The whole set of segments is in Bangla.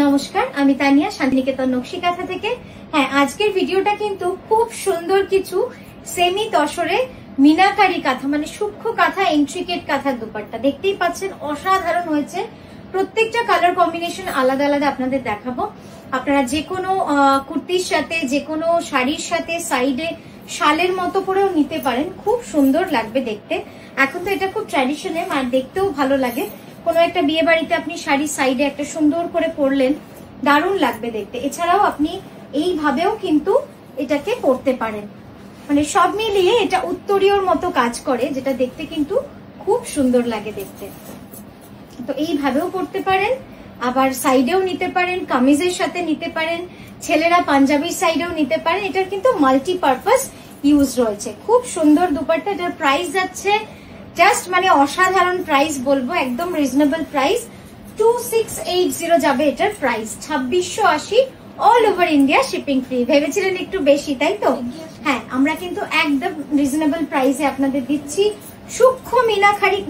নমস্কার, আমি তানিয়া শান্তিনিকেতন নকশি কাঁথা থেকে। হ্যাঁ, আজকের ভিডিওটা কিন্তু খুব সুন্দর কিছু সেমি তসরে মিনাকারি কাঁথা মানে সূক্ষ্ম কাঁথা, ইন্ট্রিকেট কাঁথার দুপাট্টা দেখতেই পাচ্ছেন, অসাধারণ হয়েছে। প্রত্যেকটা কালার কম্বিনেশন আলাদা আলাদা আপনাদের দেখাবো। আপনারা যে কোনো কুর্তির সাথে, যে কোনো শাড়ির সাথে সাইডে শালের মতো করেও নিতে পারেন, খুব সুন্দর লাগবে দেখতে। এখন তো এটা খুব ট্র্যাডিশনাল আর দেখতেও ভালো লাগে। কোনো একটা বিয়ে বাড়িতে আপনি শাড়ির সাইডে একটা সুন্দর করে পরলেন, দারুণ লাগবে দেখতে। এছাড়াও আপনি এইভাবেও কিন্তু এটাকে পরতে পারেন, মানে সব মিলিয়ে এটা উত্তরীয়র মতো কাজ করে, যেটা দেখতে কিন্তু খুব সুন্দর লাগে দেখতে। তো এইভাবেও পরতে পারেন, আবার সাইডেও নিতে পারেন, কামিজের সাথে নিতে পারেন, ছেলেরা পাঞ্জাবির সাইডেও নিতে পারেন। এটার কিন্তু মাল্টিপারপাস ইউজ রয়েছে। খুব সুন্দর দুপাট্টা। এটার প্রাইস যাচ্ছে জাস্ট মানে অসাধারণ প্রাইস বলবো, একদম রিজনেবল প্রাইস। 2680 যাবে এটার price. 2680 all over India shipping free. ভেবেছিলেন একটু বেশি, তাই তো? হ্যাঁ, আমরা কিন্তু একদম রিজনেবল প্রাইসে আপনাদের দিচ্ছি সূক্ষ্ম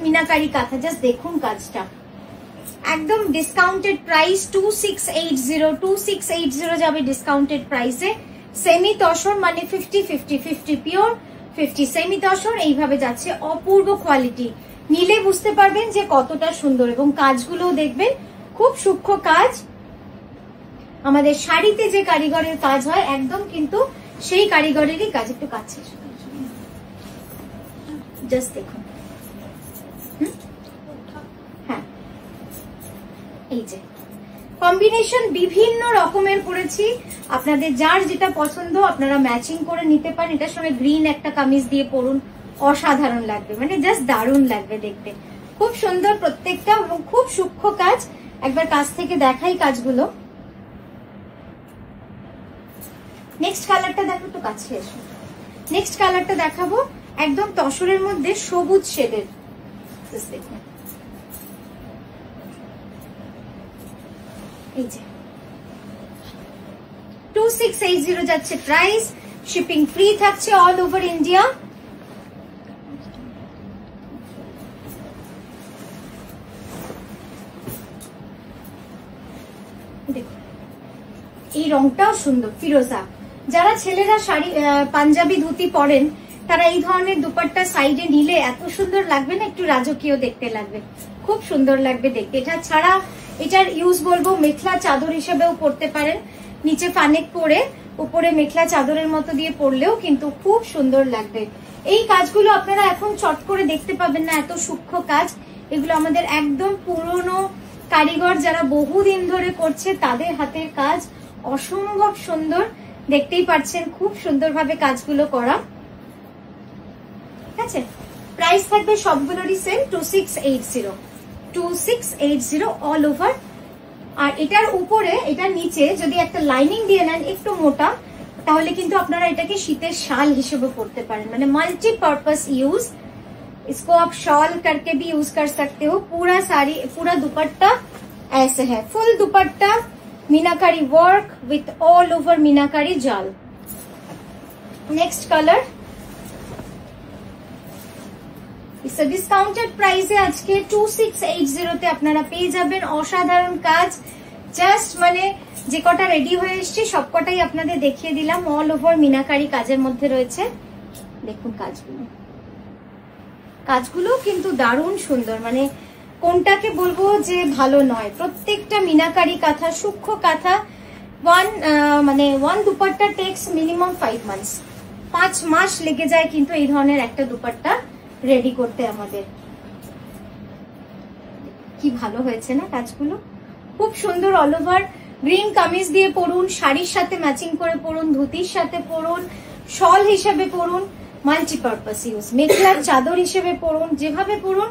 মিনাকারি কাঁথা। জাস্ট দেখুন কাজটা, একদম ডিসকাউন্টেড প্রাইস 2680 যাবে ডিসকাউন্টেড প্রাইসে। সেমি তসর মানে 50 পিওর, 50 সেমি তসর এইভাবে যাচ্ছে। অপূর্ব কোয়ালিটি, নিলে বুঝতে পারবেন যে কতটা সুন্দর, এবং কাজগুলোও দেখবেন খুব সূক্ষ্ম কাজ। আমাদের শাড়িতে যে কারিগরের কাজ হয় একদম কিন্তু সেই কারিগরেরই কাজ। একটু কাছে জাস্ট দেখুন। হ্যাঁ, এই যে কম্বিনেশন বিভিন্ন রকমের করেছি, আপনাদের যার যেটা পছন্দ আপনারা ম্যাচিং করে নিতে পারেন। এটার সঙ্গে গ্রিন একটা কামিজ দিয়ে পরুন, অসাধারণ লাগবে, মানে জাস্ট দারুণ লাগবে দেখতে। খুব সুন্দর প্রত্যেকটা এবং খুব সূক্ষ্ম কাজ। একবার কাছ থেকে দেখাই কাজগুলো। নেক্সট কালারটা দেখো, একটু কাছে এসো। নেক্সট কালারটা দেখাবো একদম তসরের মধ্যে সবুজ শেডের। দেখুন এই যে 2680 যাচ্ছে প্রাইস, শিপিং ফ্রি থাকছে অল ওভার ইন্ডিয়া। এই রংটাও সুন্দর, ফিরোজা। যারা ছেলেরা শাড়ি পাঞ্জাবি ধুতি পরেন তারা এই ধরনের দুপাট্টা সাইডে নিলে এত সুন্দর লাগবে না, একটু রাজকীয় দেখতে লাগবে, খুব সুন্দর লাগবে দেখতে। এটা ছাড়া এটার ইউজ বলবো মেখলা চাদর হিসেবেও পরতে পারেন। নিচে ফানেক পরে উপরে মেখলা চাদরের মতো দিয়ে পরলেও কিন্তু খুব সুন্দর লাগবে। এই কাজগুলো আপনারা এখন চট করে দেখতে পাবেন না, এত সূক্ষ্ম কাজ। এগুলো আমাদের একদম পুরনো কারিগর যারা বহুদিন ধরে করছে তাদের হাতের কাজ, অসম্ভব সুন্দর। দেখতেই পাচ্ছেন খুব সুন্দরভাবে কাজগুলো করা। ঠিক আছে, প্রাইস থাকবে সবগুলোরই সেম 2680 অল ওভার। আর এটার উপরে, এটার নিচে যদি একটা লাইনিং দিয়ে নেন একটু মোটা, তাহলে কিন্তু আপনারা এটাকে শীতের শাল হিসেবে পরতে পারেন, মানে मल्टीपर्पस यूज। इसको आप शॉल करके भी यूज कर सकते हो। पूरा साड़ी, पूरा दुपट्टा ऐसे है, full dupatta meenakari work with all over meenakari jaal. Next colour इस डिस्काउंटेड प्राइस है आज के 2680 তে আপনারা পেয়ে যাবেন। অসাধারণ কাজ, জাস্ট মানে যে কটা রেডি হয়ে এসছে সব কটাই আপনাদের দেখিয়ে দিলাম। অল ওভার মিনাকারি কাজের মধ্যে রয়েছে। দেখুন কাজগুলো কিন্তু দারুণ সুন্দর, মানে কোনটাকে বলবো যে ভালো নয়। প্রত্যেকটা মিনাকারি কাঁথা, সূক্ষ্ম কাঁথা। One dupatta takes minimum 5 months, 5 মাস লেগে যায় কিন্তু এই ধরনের একটা দুপাট্টা রেডি করতে আমাদের। কি ভালো হয়েছে না কাজগুলো, খুব সুন্দর। অল ওভার গ্রিন কামিজ দিয়ে পরুন, শাড়ির সাথে ম্যাচিং করে পরুন, ধুতির সাথে পরুন, শল হিসেবে পরুন, মাল্টিপারপাস ইউজ, মেখলার চাদর হিসেবে পরুন, যেভাবে পরুন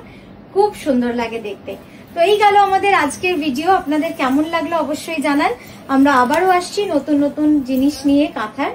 খুব সুন্দর লাগে দেখতে। তো এই গেল আমাদের আজকের ভিডিও। আপনাদের কেমন লাগলো অবশ্যই জানান। আমরা আবারও আসছি নতুন নতুন জিনিস নিয়ে কাঁথার।